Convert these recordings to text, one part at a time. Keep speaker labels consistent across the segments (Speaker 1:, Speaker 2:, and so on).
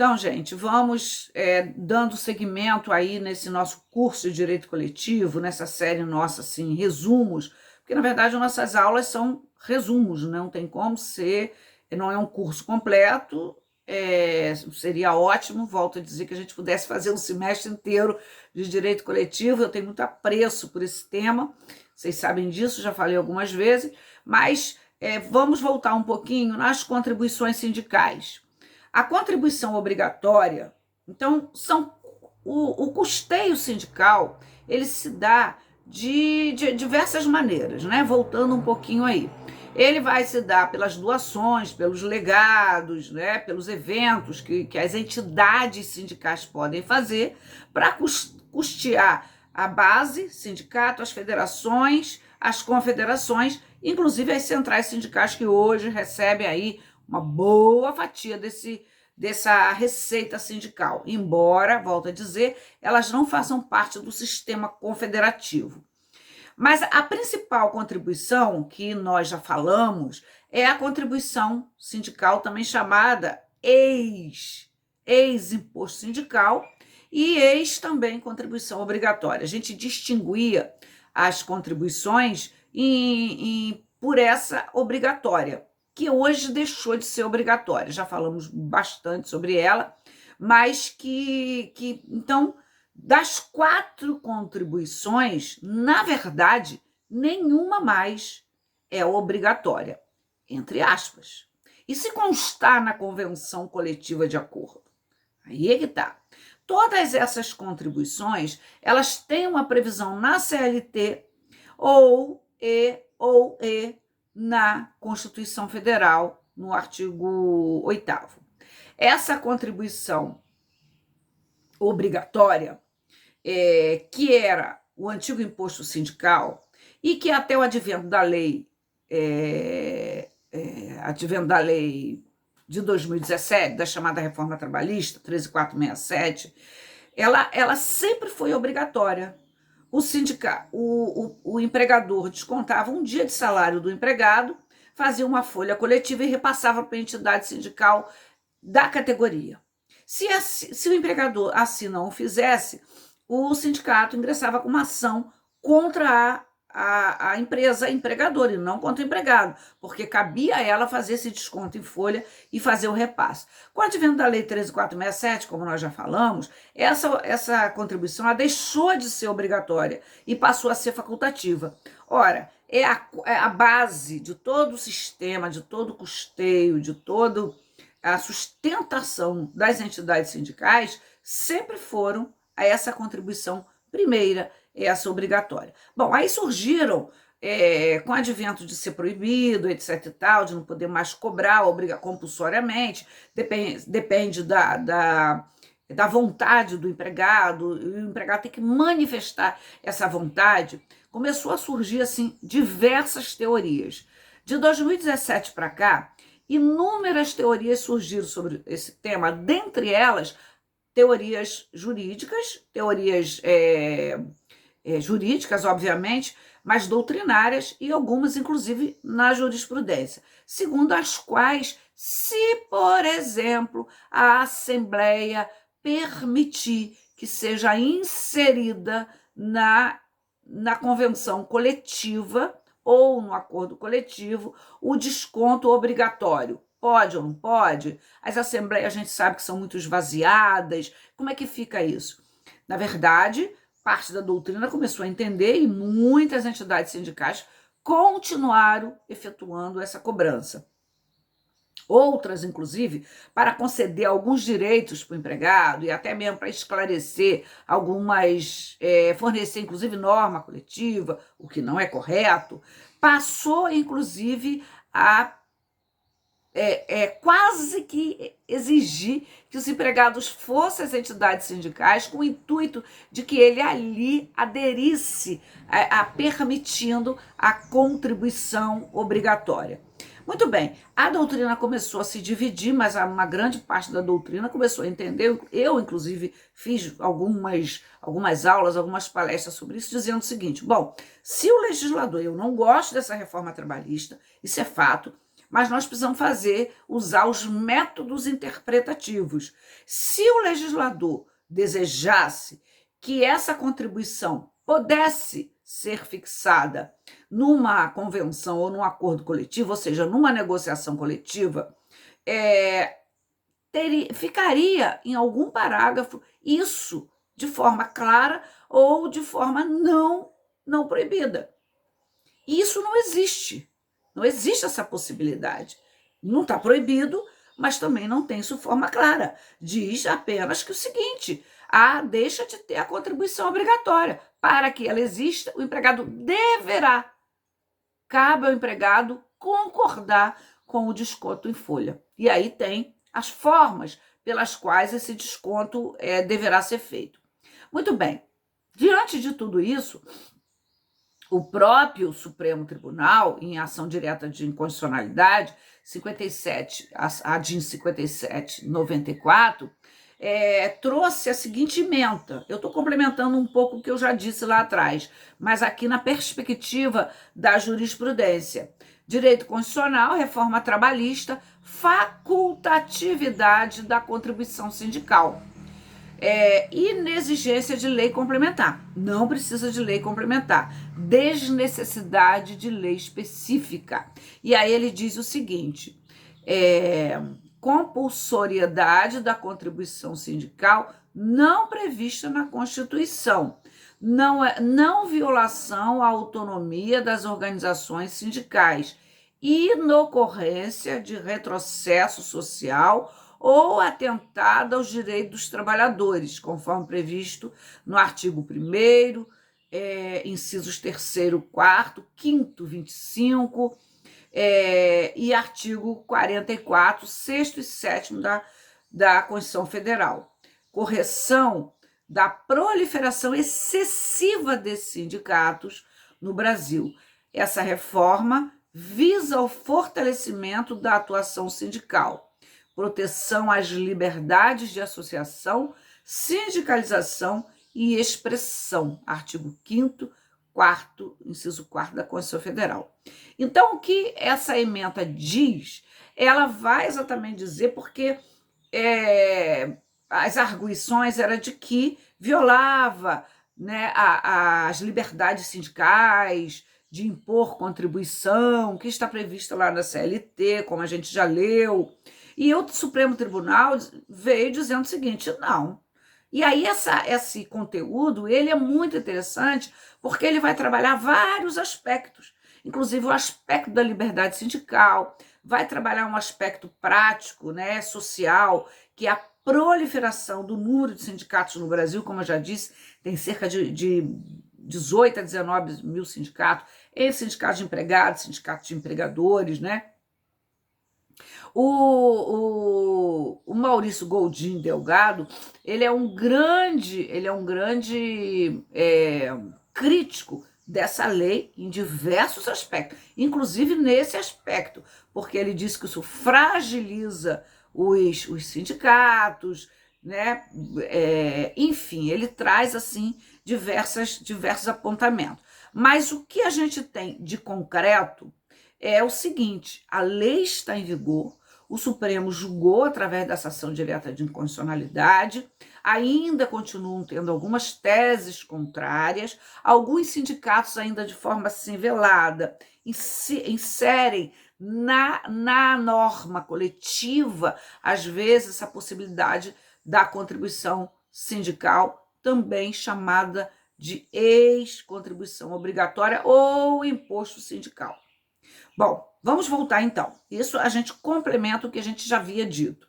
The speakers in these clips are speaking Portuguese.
Speaker 1: Então, gente, vamos dando seguimento aí nesse nosso curso de Direito Coletivo, nessa série nossa, assim, resumos, porque, na verdade, nossas aulas são resumos, não tem como ser, não é um curso completo, seria ótimo, volto a dizer, que a gente pudesse fazer um semestre inteiro de Direito Coletivo, eu tenho muito apreço por esse tema, vocês sabem disso, já falei algumas vezes, mas vamos voltar um pouquinho nas contribuições sindicais. A contribuição obrigatória, então, o custeio sindical, ele se dá de diversas maneiras, né? Voltando um pouquinho aí. Ele vai se dar pelas doações, pelos legados, né? Pelos eventos que as entidades sindicais podem fazer para custear a base, sindicato, as federações, as confederações, inclusive as centrais sindicais que hoje recebem aí uma boa fatia dessa receita sindical, embora, volto a dizer, elas não façam parte do sistema confederativo. Mas a principal contribuição, que nós já falamos, é a contribuição sindical, também chamada ex-imposto sindical e também contribuição obrigatória. A gente distinguia as contribuições por essa obrigatória, que hoje deixou de ser obrigatória. Já falamos bastante sobre ela, mas então, das 4 contribuições, na verdade, nenhuma mais é obrigatória, entre aspas. E se constar na convenção coletiva de acordo? Aí é que está. Todas essas contribuições, elas têm uma previsão na CLT ou na Constituição Federal, no artigo 8º. Essa contribuição obrigatória, que era o antigo imposto sindical, e que até o advento da lei de 2017, da chamada reforma trabalhista, 13.467, ela sempre foi obrigatória. O empregador descontava um dia de salário do empregado, fazia uma folha coletiva e repassava para a entidade sindical da categoria. Se o empregador assim não o fizesse, o sindicato ingressava com uma ação contra a empresa empregadora e não contra o empregado, porque cabia a ela fazer esse desconto em folha e fazer o repasse. Com o advento da Lei 13.467, como nós já falamos, essa contribuição ela deixou de ser obrigatória e passou a ser facultativa. Ora, é a base de todo o sistema, de todo o custeio, de toda a sustentação das entidades sindicais, sempre foram a essa contribuição primeira, essa obrigatória. Bom, aí surgiram, com o advento de ser proibido, etc e tal, de não poder mais cobrar compulsoriamente, depende da vontade do empregado, e o empregado tem que manifestar essa vontade. Começou a surgir, assim, diversas teorias. De 2017 para cá, inúmeras teorias surgiram sobre esse tema, dentre elas, teorias jurídicas, jurídicas, obviamente, mas doutrinárias e algumas, inclusive, na jurisprudência, segundo as quais, se, por exemplo, a Assembleia permitir que seja inserida na convenção coletiva ou no acordo coletivo o desconto obrigatório. Pode ou não pode? As assembleias a gente sabe que são muito esvaziadas. Como é que fica isso? Na verdade, parte da doutrina começou a entender e muitas entidades sindicais continuaram efetuando essa cobrança. Outras, inclusive, para conceder alguns direitos para o empregado e até mesmo para esclarecer fornecer, inclusive, norma coletiva, o que não é correto, passou, inclusive, a quase que exigir que os empregados fossem às entidades sindicais com o intuito de que ele ali aderisse permitindo a contribuição obrigatória. Muito bem, a doutrina começou a se dividir, mas uma grande parte da doutrina começou a entender. Eu, inclusive, fiz algumas aulas, algumas palestras sobre isso, dizendo o seguinte: bom, se o legislador, eu não gosto dessa reforma trabalhista, isso é fato, mas nós precisamos usar os métodos interpretativos. Se o legislador desejasse que essa contribuição pudesse ser fixada numa convenção ou num acordo coletivo, ou seja, numa negociação coletiva, ficaria em algum parágrafo isso de forma clara ou de forma não proibida. Isso não existe. Não existe essa possibilidade. Não está proibido, mas também não tem isso forma clara. Diz apenas que o seguinte: deixa de ter a contribuição obrigatória. Para que ela exista, o empregado deverá. Cabe ao empregado concordar com o desconto em folha. E aí tem as formas pelas quais esse desconto deverá ser feito. Muito bem. Diante de tudo isso, o próprio Supremo Tribunal, em ação direta de inconstitucionalidade, 57, a DIN 5794, trouxe a seguinte ementa. Eu estou complementando um pouco o que eu já disse lá atrás, mas aqui na perspectiva da jurisprudência. Direito constitucional, reforma trabalhista, facultatividade da contribuição sindical. Inexigência de lei complementar. Não precisa de lei complementar. Desnecessidade de lei específica. E aí ele diz o seguinte: compulsoriedade da contribuição sindical não prevista na Constituição. Não violação à autonomia das organizações sindicais. Inocorrência de retrocesso social ou atentado aos direitos dos trabalhadores, conforme previsto no artigo 1º, incisos 3º, 4º, 5º, 25, e artigo 44, 6º e 7º da Constituição Federal. Correção da proliferação excessiva desses sindicatos no Brasil. Essa reforma visa o fortalecimento da atuação sindical, proteção às liberdades de associação, sindicalização e expressão, artigo 5º, 4º, inciso 4º da Constituição Federal. Então, o que essa ementa diz, ela vai exatamente dizer porque as arguições eram de que violava, né, as liberdades sindicais, de impor contribuição, que está prevista lá na CLT, como a gente já leu. E o Supremo Tribunal veio dizendo o seguinte: não. E aí esse conteúdo ele é muito interessante porque ele vai trabalhar vários aspectos, inclusive o aspecto da liberdade sindical, vai trabalhar um aspecto prático, né, social, que é a proliferação do número de sindicatos no Brasil. Como eu já disse, tem cerca de 18 a 19 mil sindicatos, sindicatos de empregados, sindicatos de empregadores, né? O Maurício Goldin Delgado, ele é um grande crítico dessa lei em diversos aspectos, inclusive nesse aspecto, porque ele diz que isso fragiliza os sindicatos, né? Enfim, ele traz assim diversos apontamentos. Mas o que a gente tem de concreto é o seguinte: a lei está em vigor, o Supremo julgou através dessa ação direta de inconstitucionalidade, ainda continuam tendo algumas teses contrárias, alguns sindicatos ainda de forma assim velada inserem na norma coletiva, às vezes, essa possibilidade da contribuição sindical, também chamada de ex-contribuição obrigatória ou imposto sindical. Bom, vamos voltar então. Isso a gente complementa o que a gente já havia dito.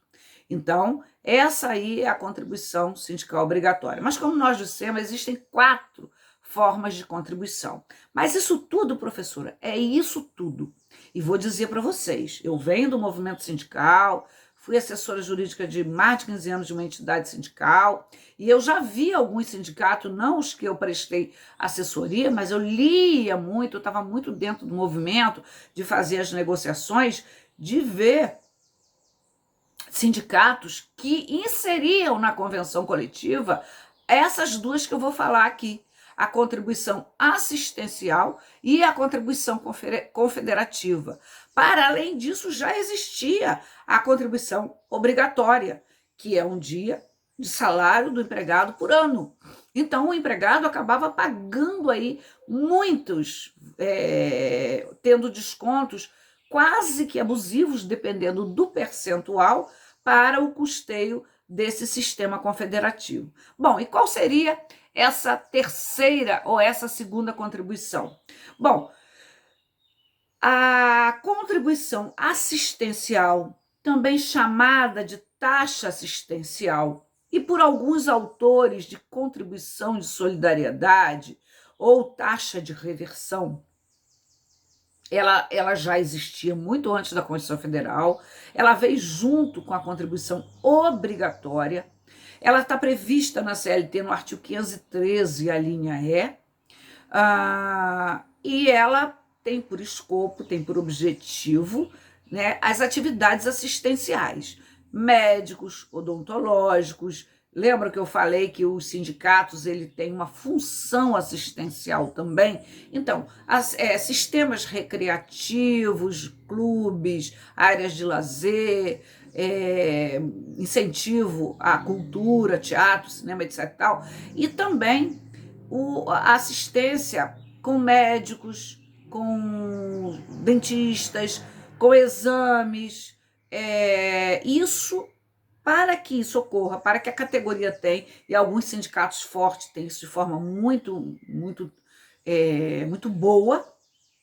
Speaker 1: Então, essa aí é a contribuição sindical obrigatória. Mas como nós dissemos, existem 4 formas de contribuição. Mas isso tudo, professora, é isso tudo. E vou dizer para vocês, eu venho do movimento sindical, fui assessora jurídica de mais de 15 anos de uma entidade sindical, e eu já vi alguns sindicatos, não os que eu prestei assessoria, mas eu lia muito, eu estava muito dentro do movimento de fazer as negociações, de ver sindicatos que inseriam na convenção coletiva essas 2 que eu vou falar aqui. a contribuição assistencial e a contribuição confederativa. Para além disso, já existia a contribuição obrigatória, que é um dia de salário do empregado por ano. Então, o empregado acabava pagando aí muitos, tendo descontos quase que abusivos, dependendo do percentual, para o custeio desse sistema confederativo. Bom, e qual seria essa terceira ou essa segunda contribuição? Bom, a contribuição assistencial, também chamada de taxa assistencial, e por alguns autores de contribuição de solidariedade ou taxa de reversão, ela já existia muito antes da Constituição Federal, ela veio junto com a contribuição obrigatória, ela está prevista na CLT no artigo 513, a linha E, e ela tem por escopo, tem por objetivo, né, as atividades assistenciais, médicos, odontológicos. Lembra que eu falei que os sindicatos ele tem uma função assistencial também? Então, sistemas recreativos, clubes, áreas de lazer, incentivo à cultura, teatro, cinema, etc. E também a assistência com médicos, com dentistas, com exames. Isso, para que isso ocorra, para que a categoria tenha, e alguns sindicatos fortes têm isso de forma muito boa,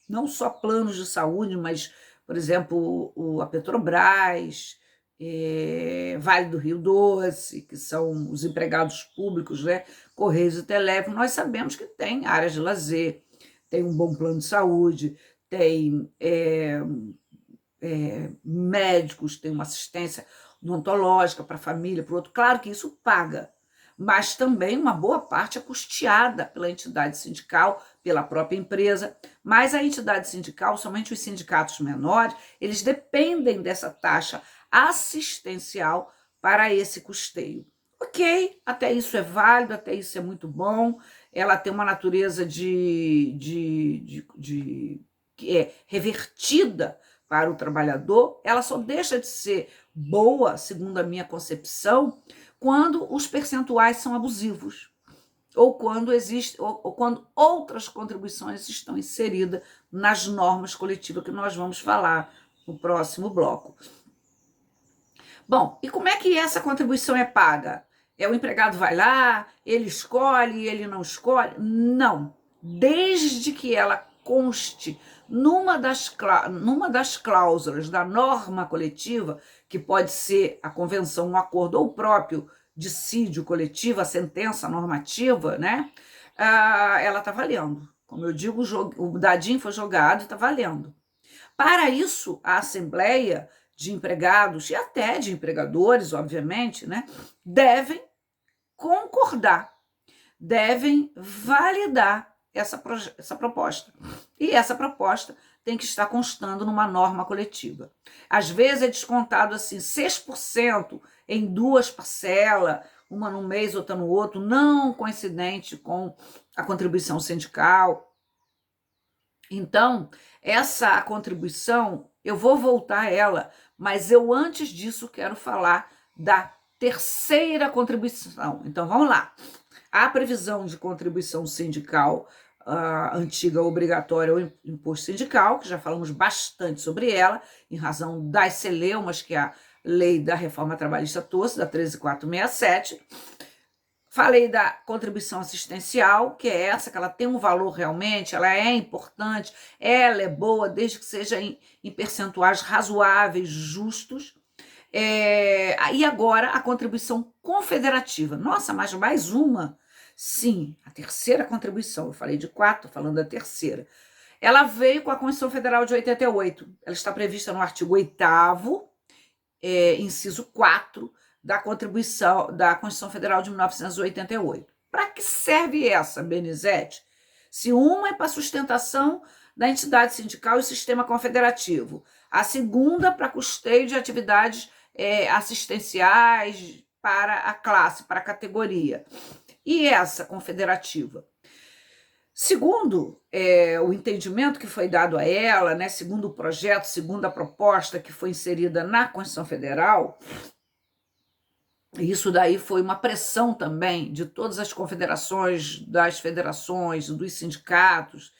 Speaker 1: não só planos de saúde, mas, por exemplo, a Petrobras, Vale do Rio Doce, que são os empregados públicos, né? Correios e Telégrafo, nós sabemos que tem áreas de lazer, tem um bom plano de saúde, tem médicos, tem uma assistência odontológica para a família, para o outro. Claro que isso paga, mas também uma boa parte é custeada pela entidade sindical, pela própria empresa, mas a entidade sindical, somente os sindicatos menores, eles dependem dessa taxa assistencial para esse custeio. Ok, até isso é válido, até isso é muito bom, ela tem uma natureza que é revertida para o trabalhador, ela só deixa de ser boa, segundo a minha concepção, quando os percentuais são abusivos, ou quando ou quando outras contribuições estão inseridas nas normas coletivas, que nós vamos falar no próximo bloco. Bom, e como é que essa contribuição é paga? O empregado vai lá, ele escolhe, ele não escolhe? Não. Desde que ela conste numa das cláusulas da norma coletiva, que pode ser a convenção, um acordo ou o próprio dissídio coletivo, a sentença normativa, né? Ela está valendo. Como eu digo, o dadinho foi jogado e está valendo. Para isso, a Assembleia de Empregados e até de empregadores, obviamente, né, devem concordar, devem validar essa proposta. E essa proposta tem que estar constando numa norma coletiva. Às vezes é descontado assim 6% em duas parcelas, uma num mês, outra no outro, não coincidente com a contribuição sindical. Então, essa contribuição, eu vou voltar a ela, mas eu antes disso quero falar da terceira contribuição. Então, vamos lá. A previsão de contribuição sindical antiga obrigatória ou imposto sindical, que já falamos bastante sobre ela, em razão das celeumas, que é a lei da reforma trabalhista TOSS, da 13467. Falei da contribuição assistencial, que é essa, que ela tem um valor realmente, ela é importante, ela é boa, desde que seja em percentuais razoáveis, justos. E agora a contribuição confederativa. Nossa, mas mais uma? Sim, a terceira contribuição. Eu falei de 4, estou falando da terceira. Ela veio com a Constituição Federal de 88. Ela está prevista no artigo 8º, inciso 4, da Constituição Federal de 1988. Para que serve essa, Benizete? Se uma é para sustentação da entidade sindical e sistema confederativo, a segunda para custeio de atividades assistenciais para a classe, para a categoria. E essa confederativa? Segundo o entendimento que foi dado a ela, né, segundo o projeto, segundo a proposta que foi inserida na Constituição Federal, isso daí foi uma pressão também de todas as confederações, das federações, dos sindicatos,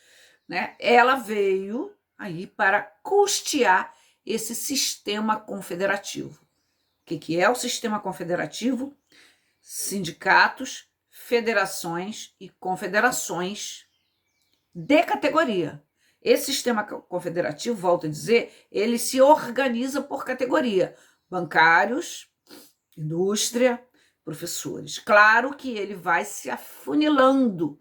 Speaker 1: né? Ela veio aí para custear esse sistema confederativo. O que é o sistema confederativo? Sindicatos, federações e confederações de categoria. Esse sistema confederativo, volto a dizer, ele se organiza por categoria: bancários, indústria, professores. Claro que ele vai se afunilando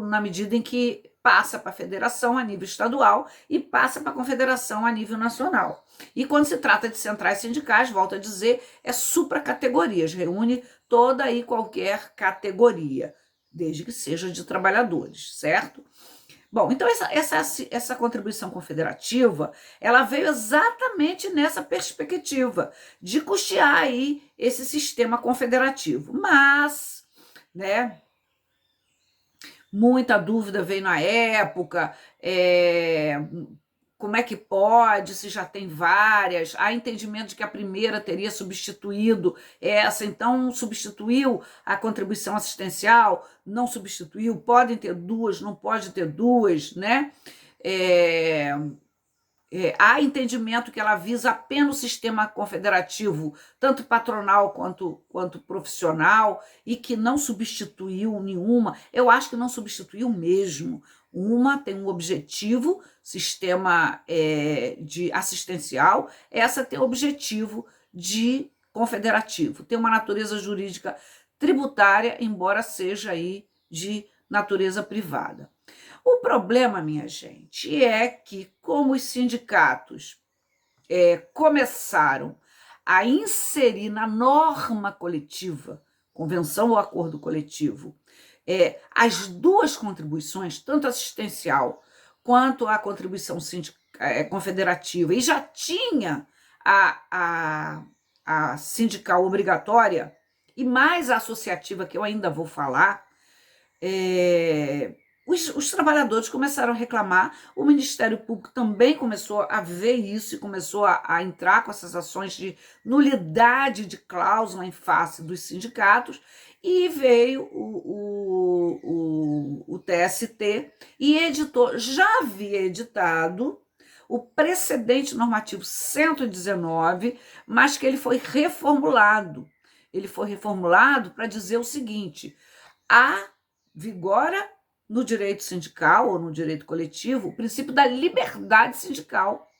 Speaker 1: na medida em que passa para a federação a nível estadual e passa para a confederação a nível nacional. E quando se trata de centrais sindicais, volto a dizer, é supracategorias, reúne toda e qualquer categoria, desde que seja de trabalhadores, certo? Bom, então essa contribuição confederativa, ela veio exatamente nessa perspectiva de custear aí esse sistema confederativo. Mas, né, muita dúvida veio na época, como é que pode, se já tem várias, há entendimento de que a primeira teria substituído essa, então substituiu a contribuição assistencial, não substituiu, podem ter duas, não pode ter duas, né? Há entendimento que ela visa apenas o sistema confederativo, tanto patronal quanto profissional, e que não substituiu nenhuma. Eu acho que não substituiu mesmo. Uma tem um objetivo, sistema de assistencial, essa tem o objetivo de confederativo. Tem uma natureza jurídica tributária, embora seja aí de natureza privada. O problema, minha gente, é que como os sindicatos começaram a inserir na norma coletiva, convenção ou acordo coletivo, as duas contribuições, tanto assistencial quanto a contribuição confederativa, e já tinha a sindical obrigatória, e mais a associativa, que eu ainda vou falar, os trabalhadores começaram a reclamar, o Ministério Público também começou a ver isso e começou a entrar com essas ações de nulidade de cláusula em face dos sindicatos, e veio o TST e editou, já havia editado o precedente normativo 119, mas que ele foi reformulado. Ele foi reformulado para dizer o seguinte: vigora no direito sindical ou no direito coletivo o princípio da liberdade sindical.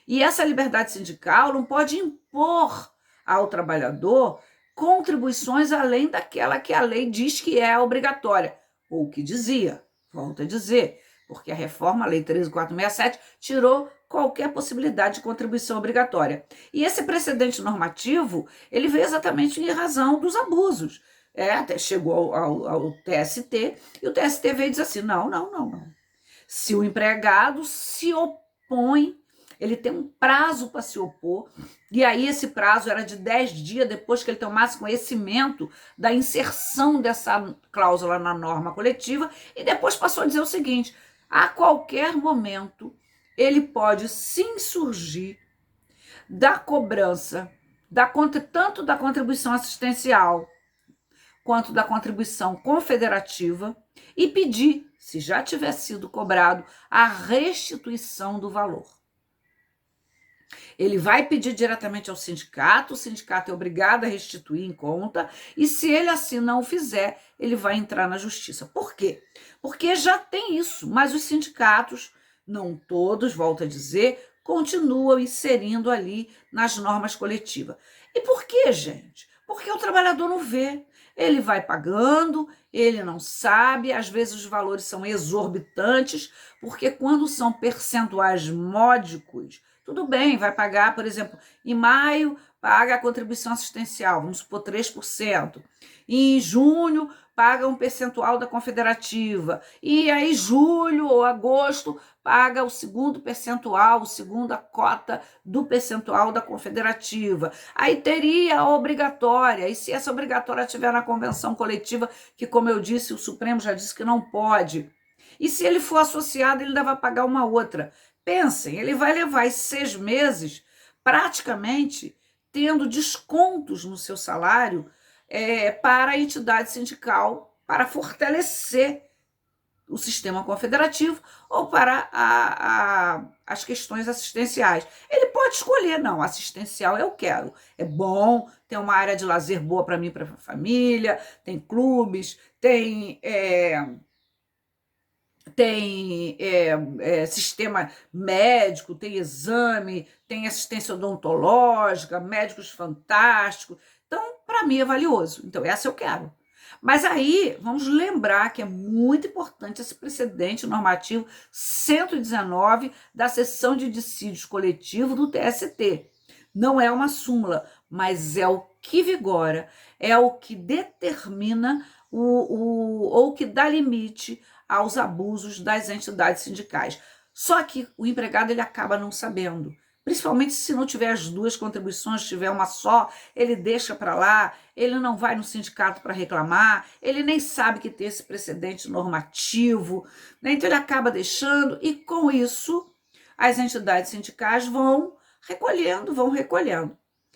Speaker 1: E essa liberdade sindical não pode impor ao trabalhador contribuições além daquela que a lei diz que é obrigatória, ou que dizia, volto a dizer, porque a reforma, a Lei 13.467, tirou qualquer possibilidade de contribuição obrigatória. E esse precedente normativo, ele veio exatamente em razão dos abusos. Até chegou ao TST, e o TST veio e diz assim: não. Se o empregado se opõe, ele tem um prazo para se opor, e aí esse prazo era de 10 dias depois que ele tomasse conhecimento da inserção dessa cláusula na norma coletiva, e depois passou a dizer o seguinte: a qualquer momento ele pode se insurgir da cobrança, tanto da contribuição assistencial quanto da contribuição confederativa, e pedir, se já tiver sido cobrado, a restituição do valor. Ele vai pedir diretamente ao sindicato, o sindicato é obrigado a restituir em conta, e se ele assim não o fizer, ele vai entrar na justiça. Por quê? Porque já tem isso, mas os sindicatos, não todos, volto a dizer, continuam inserindo ali nas normas coletivas. E por quê, gente? Porque o trabalhador não vê. Ele vai pagando, ele não sabe, às vezes os valores são exorbitantes, porque quando são percentuais módicos, tudo bem, vai pagar, por exemplo, em maio paga a contribuição assistencial, vamos supor 3%. E em junho paga um percentual da confederativa, e aí julho ou agosto paga o segundo percentual, a segunda cota do percentual da confederativa. Aí teria a obrigatória, e se essa obrigatória estiver na convenção coletiva, que, como eu disse, o Supremo já disse que não pode, e se ele for associado, ele ainda vai pagar uma outra. Pensem, ele vai levar esses 6 meses praticamente tendo descontos no seu salário para a entidade sindical, para fortalecer o sistema confederativo ou para as questões assistenciais. Ele pode escolher, não, assistencial eu quero, é bom, tem uma área de lazer boa para mim, para a família, tem clubes, tem sistema médico, tem exame, tem assistência odontológica, médicos fantásticos. Então, para mim é valioso. Então, essa eu quero. Mas aí, vamos lembrar que é muito importante esse precedente normativo 119 da seção de dissídios coletivo do TST. Não é uma súmula, mas é o que vigora, é o que determina ou que dá limite aos abusos das entidades sindicais. Só que o empregado ele acaba não sabendo, principalmente se não tiver as 2 contribuições, tiver uma só, ele deixa para lá, ele não vai no sindicato para reclamar, ele nem sabe que tem esse precedente normativo, né? Então ele acaba deixando, e com isso as entidades sindicais vão recolhendo.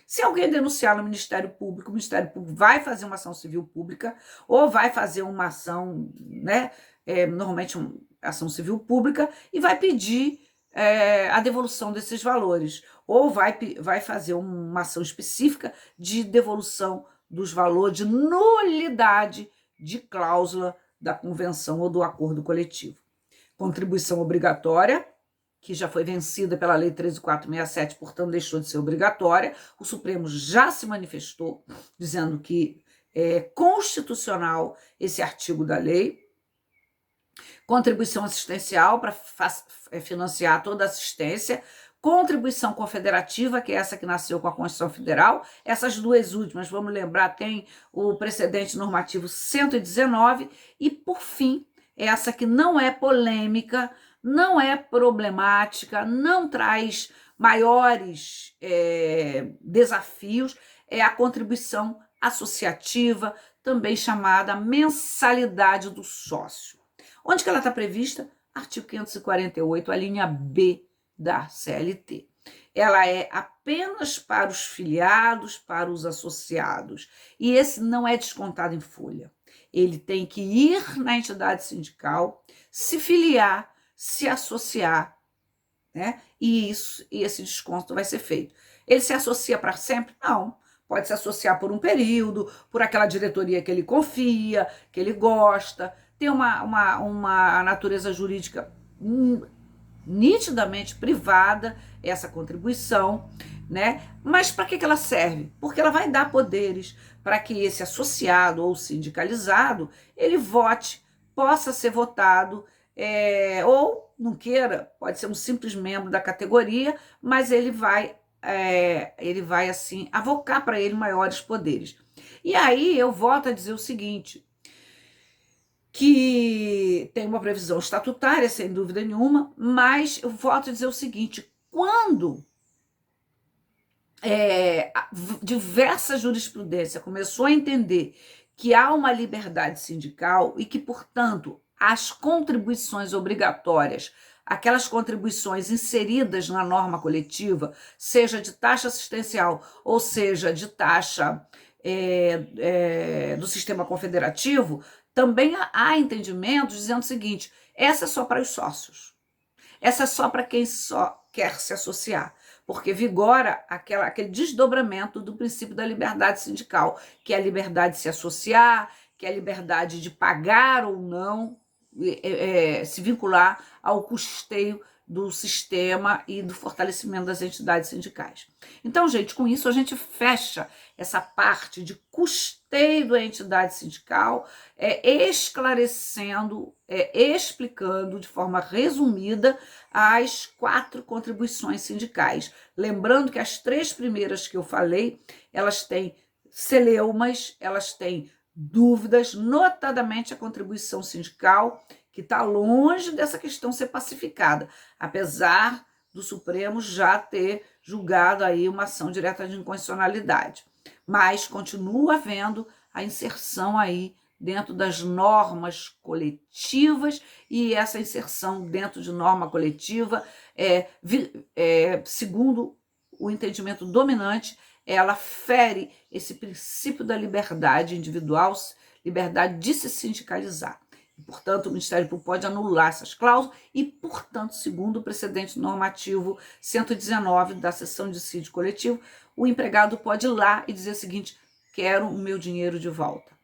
Speaker 1: Se alguém denunciar no Ministério Público, o Ministério Público vai fazer uma ação civil pública ou vai fazer uma ação, né, normalmente uma ação civil pública, e vai pedir a devolução desses valores, ou vai fazer uma ação específica de devolução dos valores, de nulidade de cláusula da convenção ou do acordo coletivo. Contribuição obrigatória, que já foi vencida pela Lei 13.467, portanto deixou de ser obrigatória. O Supremo já se manifestou, dizendo que é constitucional esse artigo da lei. Contribuição assistencial, para financiar toda a assistência. Contribuição confederativa, que é essa que nasceu com a Constituição Federal. Essas 2 últimas, vamos lembrar, tem o precedente normativo 119. E, por fim, essa que não é polêmica, não é problemática, não traz maiores desafios, é a contribuição associativa, também chamada mensalidade do sócio. Onde que ela está prevista? Artigo 548, a linha B da CLT. Ela é apenas para os filiados, para os associados, e esse não é descontado em folha. Ele tem que ir na entidade sindical, se filiar, se associar, né? E esse desconto vai ser feito. Ele se associa para sempre? Não. Pode se associar por um período, por aquela diretoria que ele confia, que ele gosta. Tem uma natureza jurídica nitidamente privada, essa contribuição, né? Mas para que ela serve? Porque ela vai dar poderes para que esse associado ou sindicalizado, ele vote, possa ser votado, ou não queira, pode ser um simples membro da categoria, mas ele vai assim, avocar para ele maiores poderes. E aí eu volto a dizer o seguinte, que tem uma previsão estatutária, sem dúvida nenhuma, mas eu volto a dizer o seguinte, quando diversa jurisprudência começou a entender que há uma liberdade sindical e que, portanto, as contribuições obrigatórias, aquelas contribuições inseridas na norma coletiva, seja de taxa assistencial ou seja de taxa do sistema confederativo, também há entendimentos dizendo o seguinte, essa é só para os sócios, essa é só para quem só quer se associar, porque vigora aquele desdobramento do princípio da liberdade sindical, que é a liberdade de se associar, que é a liberdade de pagar ou não, se vincular ao custeio do sistema e do fortalecimento das entidades sindicais. Então, gente, com isso a gente fecha essa parte de custeio da entidade sindical, esclarecendo, explicando de forma resumida as 4 contribuições sindicais. Lembrando que as 3 primeiras que eu falei, elas têm celeumas, elas têm dúvidas, notadamente a contribuição sindical, que está longe dessa questão ser pacificada, apesar do Supremo já ter julgado aí uma ação direta de inconstitucionalidade. Mas continua havendo a inserção aí dentro das normas coletivas, e essa inserção dentro de norma coletiva, segundo o entendimento dominante, ela fere esse princípio da liberdade individual, liberdade de se sindicalizar. E, portanto, o Ministério Público pode anular essas cláusulas e, portanto, segundo o precedente normativo 119 da seção de dissídio coletivo, o empregado pode ir lá e dizer o seguinte: quero o meu dinheiro de volta.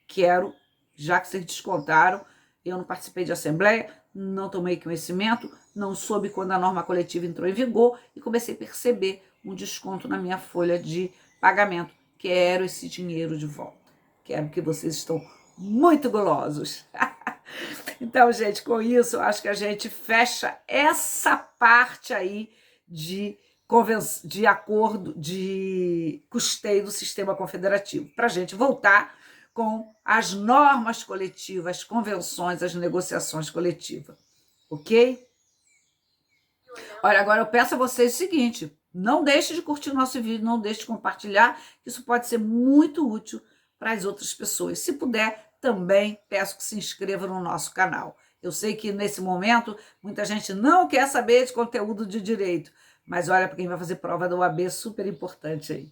Speaker 1: Quero, já que vocês descontaram, eu não participei de assembleia, não tomei conhecimento, não soube quando a norma coletiva entrou em vigor e comecei a perceber um desconto na minha folha de pagamento. Quero esse dinheiro de volta. Quero, que vocês estão muito golosos. Então, gente, com isso, eu acho que a gente fecha essa parte aí de acordo de custeio do sistema confederativo, para a gente voltar com as normas coletivas, as convenções, as negociações coletivas, ok? Olha, agora eu peço a vocês o seguinte: não deixe de curtir o nosso vídeo, não deixe de compartilhar, isso pode ser muito útil para as outras pessoas. Se puder, também peço que se inscreva no nosso canal. Eu sei que nesse momento muita gente não quer saber de conteúdo de direito, mas olha, para quem vai fazer prova da OAB, é super importante aí.